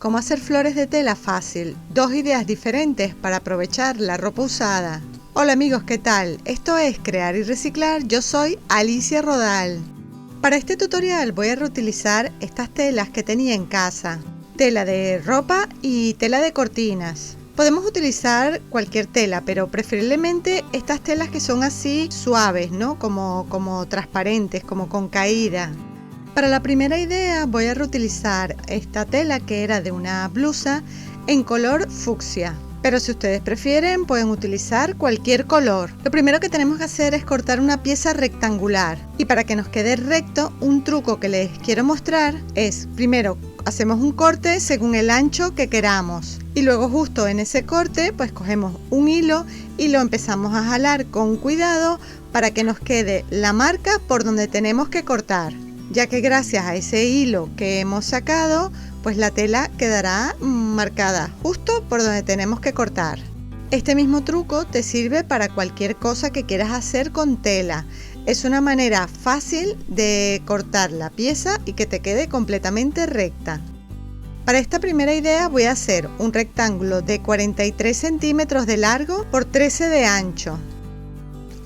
¿Cómo hacer flores de tela fácil? 2 ideas diferentes para aprovechar la ropa usada. Hola amigos, ¿qué tal? Esto es Crear y Reciclar, yo soy Alicia Rodal. Para este tutorial voy a reutilizar estas telas que tenía en casa. Tela de ropa y tela de cortinas. Podemos utilizar cualquier tela, pero preferiblemente estas telas que son así suaves, ¿no? Como transparentes, como con caída. Para la primera idea voy a reutilizar esta tela que era de una blusa en color fucsia. Pero si ustedes prefieren pueden utilizar cualquier color. Lo primero que tenemos que hacer es cortar una pieza rectangular. Y para que nos quede recto, un truco que les quiero mostrar es primero hacemos un corte según el ancho que queramos. Y luego justo en ese corte pues cogemos un hilo y lo empezamos a jalar con cuidado para que nos quede la marca por donde tenemos que cortar. Ya que gracias a ese hilo que hemos sacado, pues la tela quedará marcada justo por donde tenemos que cortar. Este mismo truco te sirve para cualquier cosa que quieras hacer con tela. Es una manera fácil de cortar la pieza y que te quede completamente recta. Para esta primera idea voy a hacer un rectángulo de 43 centímetros de largo por 13 de ancho.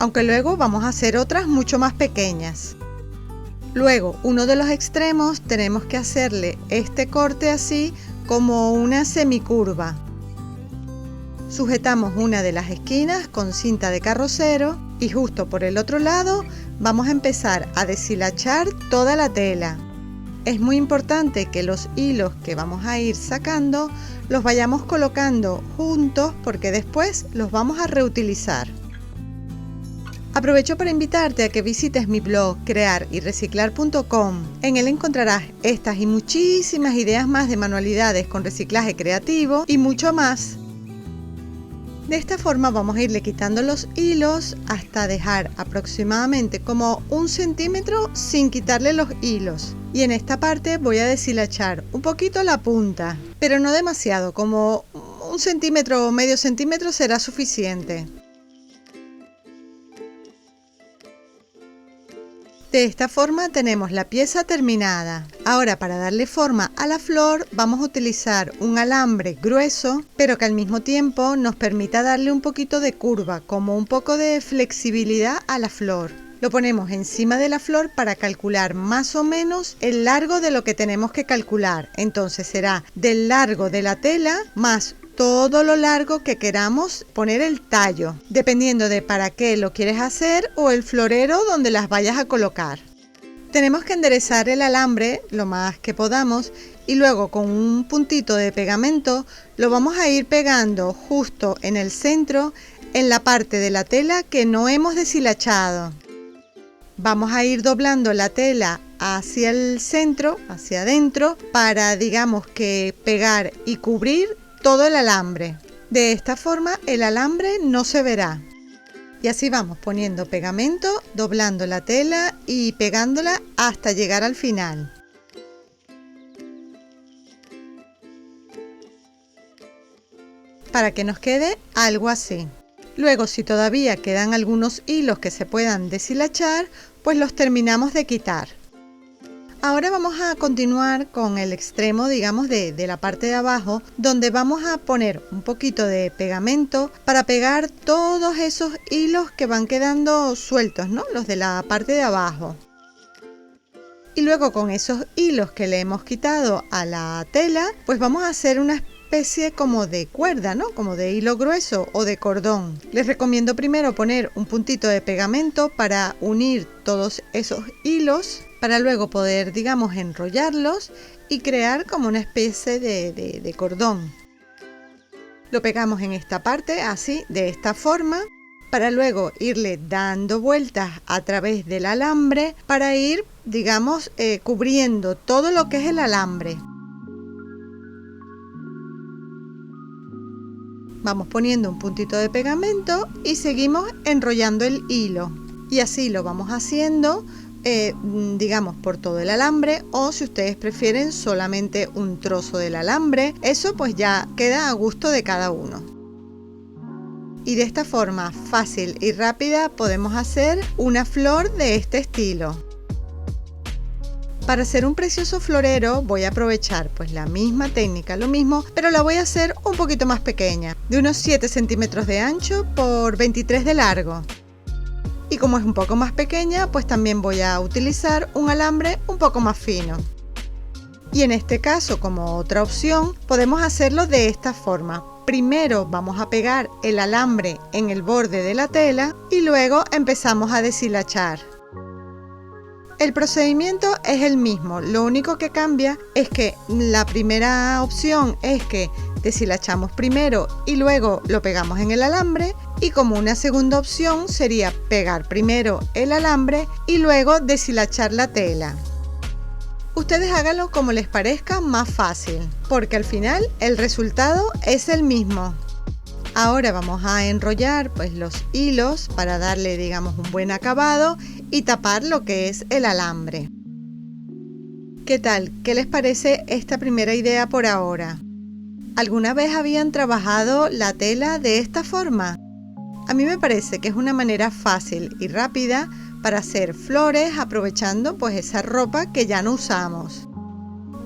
Aunque luego vamos a hacer otras mucho más pequeñas. Luego, uno de los extremos tenemos que hacerle este corte así como una semicurva. Sujetamos una de las esquinas con cinta de carrocero y justo por el otro lado vamos a empezar a deshilachar toda la tela. Es muy importante que los hilos que vamos a ir sacando los vayamos colocando juntos porque después los vamos a reutilizar. Aprovecho para invitarte a que visites mi blog crearyreciclar.com. En él encontrarás estas y muchísimas ideas más de manualidades con reciclaje creativo y mucho más. De esta forma vamos a irle quitando los hilos hasta dejar aproximadamente como 1 centímetro sin quitarle los hilos. Y en esta parte voy a deshilachar un poquito la punta, pero no demasiado, como 1 centímetro o medio centímetro será suficiente. De esta forma tenemos la pieza terminada. Ahora para darle forma a la flor vamos a utilizar un alambre grueso, pero que al mismo tiempo nos permita darle un poquito de curva, como un poco de flexibilidad a la flor. Lo ponemos encima de la flor para calcular más o menos el largo de lo que tenemos que calcular. Entonces será del largo de la tela más todo lo largo que queramos poner el tallo, dependiendo de para qué lo quieres hacer o el florero donde las vayas a colocar. Tenemos que enderezar el alambre lo más que podamos y luego con un puntito de pegamento lo vamos a ir pegando justo en el centro, en la parte de la tela que no hemos deshilachado. Vamos a ir doblando la tela hacia el centro, hacia adentro, para digamos que pegar y cubrir todo el alambre. De esta forma el alambre no se verá. Y así vamos poniendo pegamento, doblando la tela y pegándola hasta llegar al final. Para que nos quede algo así. Luego, si todavía quedan algunos hilos que se puedan deshilachar, pues los terminamos de quitar. Ahora vamos a continuar con el extremo, digamos, de la parte de abajo, donde vamos a poner un poquito de pegamento para pegar todos esos hilos que van quedando sueltos, ¿no? Los de la parte de abajo. Y luego con esos hilos que le hemos quitado a la tela, pues vamos a hacer una especie como de cuerda, ¿no? Como de hilo grueso o de cordón. Les recomiendo primero poner un puntito de pegamento para unir todos esos hilos, para luego poder, digamos, enrollarlos y crear como una especie de cordón. Lo pegamos en esta parte, así, de esta forma, para luego irle dando vueltas a través del alambre para ir, digamos, cubriendo todo lo que es el alambre. Vamos poniendo un puntito de pegamento y seguimos enrollando el hilo. Y así lo vamos haciendo, digamos, por todo el alambre, o si ustedes prefieren solamente un trozo del alambre, eso pues ya queda a gusto de cada uno. Y de esta forma fácil y rápida podemos hacer una flor de este estilo. Para hacer un precioso florero voy a aprovechar pues la misma técnica, lo mismo, pero la voy a hacer un poquito más pequeña, de unos 7 centímetros de ancho por 23 de largo. Y como es un poco más pequeña, pues también voy a utilizar un alambre un poco más fino. Y en este caso, como otra opción, podemos hacerlo de esta forma. Primero vamos a pegar el alambre en el borde de la tela y luego empezamos a deshilachar. El procedimiento es el mismo, lo único que cambia es que la primera opción es que deshilachamos primero y luego lo pegamos en el alambre, y como una segunda opción sería pegar primero el alambre y luego deshilachar la tela. Ustedes háganlo como les parezca más fácil, porque al final el resultado es el mismo. Ahora vamos a enrollar pues los hilos para darle, digamos, un buen acabado y tapar lo que es el alambre. ¿Qué tal? ¿Qué les parece esta primera idea por ahora? ¿Alguna vez habían trabajado la tela de esta forma? A mí me parece que es una manera fácil y rápida para hacer flores aprovechando pues esa ropa que ya no usamos.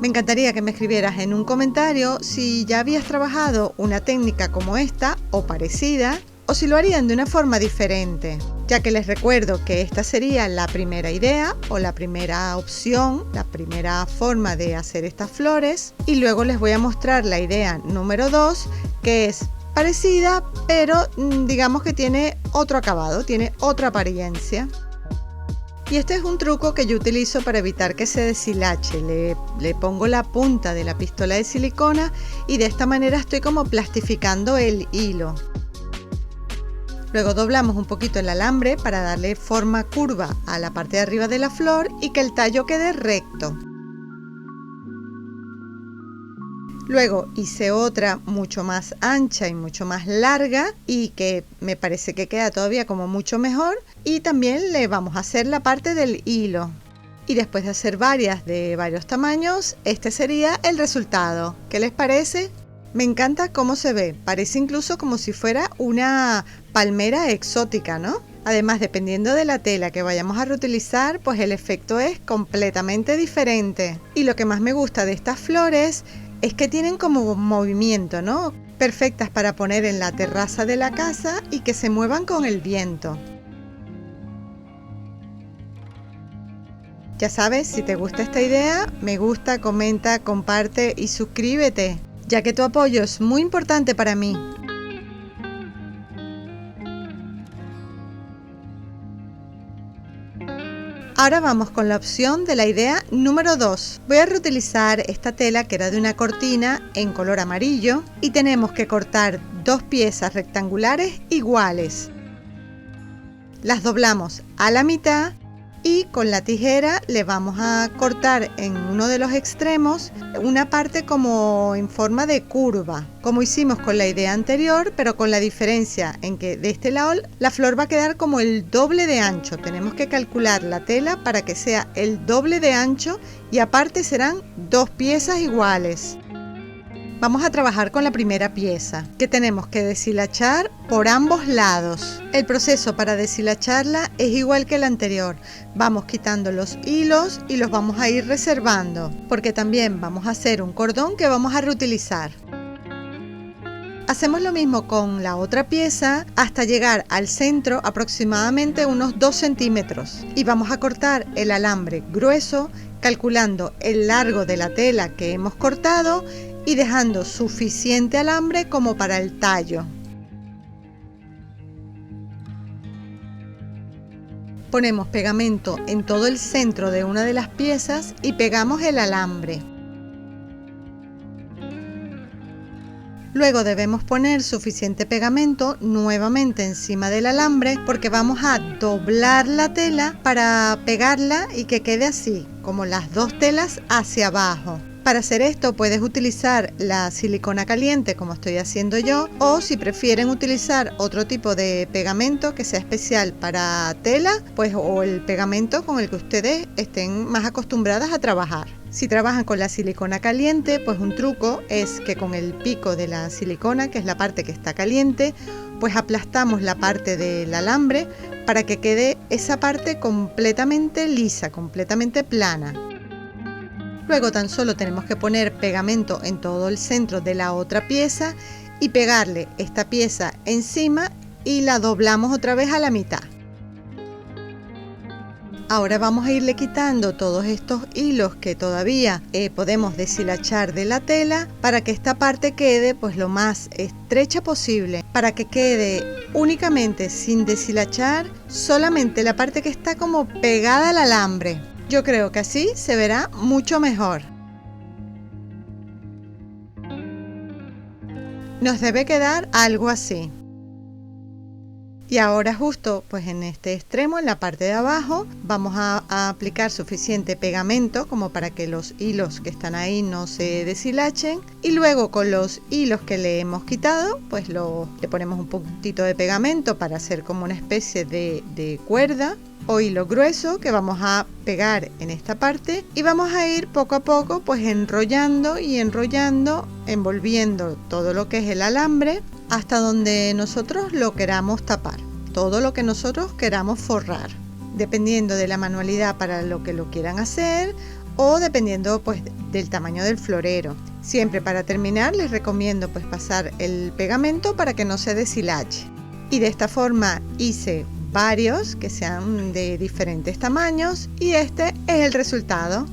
Me encantaría que me escribieras en un comentario si ya habías trabajado una técnica como esta o parecida, o si lo harían de una forma diferente, ya que les recuerdo que esta sería la primera idea o la primera opción, la primera forma de hacer estas flores, y luego les voy a mostrar la idea número 2, que es parecida, pero digamos que tiene otro acabado, tiene otra apariencia. Y este es un truco que yo utilizo para evitar que se deshilache. Le pongo la punta de la pistola de silicona y de esta manera estoy como plastificando el hilo. Luego doblamos un poquito el alambre para darle forma curva a la parte de arriba de la flor y que el tallo quede recto. Luego hice otra mucho más ancha y mucho más larga y que me parece que queda todavía como mucho mejor, y también le vamos a hacer la parte del hilo. Y después de hacer varias de varios tamaños, este sería el resultado. ¿Qué les parece? Me encanta cómo se ve, parece incluso como si fuera una palmera exótica, ¿no? Además, dependiendo de la tela que vayamos a reutilizar, pues el efecto es completamente diferente. Y lo que más me gusta de estas flores es que tienen como movimiento, ¿no? Perfectas para poner en la terraza de la casa y que se muevan con el viento. Ya sabes, si te gusta esta idea, me gusta, comenta, comparte y suscríbete, ya que tu apoyo es muy importante para mí. Ahora vamos con la opción de la idea número 2. Voy a reutilizar esta tela que era de una cortina en color amarillo y tenemos que cortar dos piezas rectangulares iguales. Las doblamos a la mitad y con la tijera le vamos a cortar en uno de los extremos una parte como en forma de curva, como hicimos con la idea anterior, pero con la diferencia en que de este lado la flor va a quedar como el doble de ancho. Tenemos que calcular la tela para que sea el doble de ancho y aparte serán dos piezas iguales. Vamos a trabajar con la primera pieza, que tenemos que deshilachar por ambos lados. El proceso para deshilacharla es igual que el anterior. Vamos quitando los hilos y los vamos a ir reservando, porque también vamos a hacer un cordón que vamos a reutilizar. Hacemos lo mismo con la otra pieza hasta llegar al centro, aproximadamente unos 2 centímetros. Y vamos a cortar el alambre grueso, calculando el largo de la tela que hemos cortado y dejando suficiente alambre como para el tallo. Ponemos pegamento en todo el centro de una de las piezas y pegamos el alambre. Luego debemos poner suficiente pegamento nuevamente encima del alambre, porque vamos a doblar la tela para pegarla y que quede así, como las dos telas hacia abajo. Para hacer esto puedes utilizar la silicona caliente como estoy haciendo yo, o si prefieren utilizar otro tipo de pegamento que sea especial para tela, pues o el pegamento con el que ustedes estén más acostumbradas a trabajar. Si trabajan con la silicona caliente, pues un truco es que con el pico de la silicona, que es la parte que está caliente, pues aplastamos la parte del alambre para que quede esa parte completamente lisa, completamente plana. Luego tan solo tenemos que poner pegamento en todo el centro de la otra pieza y pegarle esta pieza encima y la doblamos otra vez a la mitad. Ahora vamos a irle quitando todos estos hilos que todavía podemos deshilachar de la tela para que esta parte quede pues lo más estrecha posible, para que quede únicamente sin deshilachar solamente la parte que está como pegada al alambre. Yo creo que así se verá mucho mejor. Nos debe quedar algo así. Y ahora justo pues en este extremo, en la parte de abajo, vamos a aplicar suficiente pegamento como para que los hilos que están ahí no se deshilachen. Y luego con los hilos que le hemos quitado, pues le ponemos un poquitito de pegamento para hacer como una especie de cuerda o hilo grueso que vamos a pegar en esta parte. Y vamos a ir poco a poco pues enrollando y enrollando, envolviendo todo lo que es el alambre hasta donde nosotros lo queramos tapar, todo lo que nosotros queramos forrar, dependiendo de la manualidad para lo que lo quieran hacer o dependiendo pues del tamaño del florero. Siempre para terminar les recomiendo pues pasar el pegamento para que no se deshilache. Y de esta forma hice varios que sean de diferentes tamaños y este es el resultado.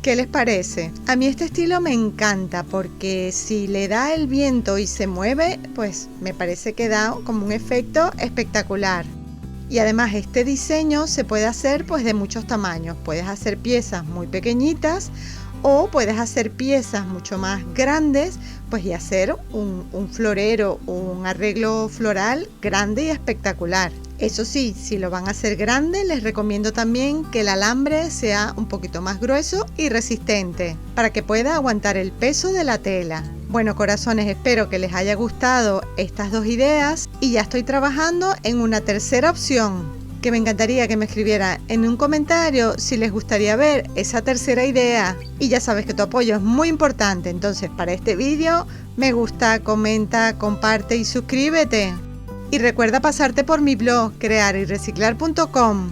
¿Qué les parece? A mí este estilo me encanta porque si le da el viento y se mueve, pues me parece que da como un efecto espectacular. Y además este diseño se puede hacer pues de muchos tamaños. Puedes hacer piezas muy pequeñitas o puedes hacer piezas mucho más grandes pues y hacer un florero o un arreglo floral grande y espectacular. Eso sí, si lo van a hacer grande, les recomiendo también que el alambre sea un poquito más grueso y resistente para que pueda aguantar el peso de la tela. Bueno, corazones, espero que les haya gustado estas dos ideas y ya estoy trabajando en una tercera opción, que me encantaría que me escribieran en un comentario si les gustaría ver esa tercera idea. Y ya sabes que tu apoyo es muy importante, entonces para este vídeo me gusta, comenta, comparte y suscríbete. Y recuerda pasarte por mi blog crearyreciclar.com.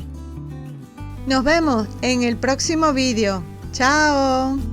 Nos vemos en el próximo vídeo. ¡Chao!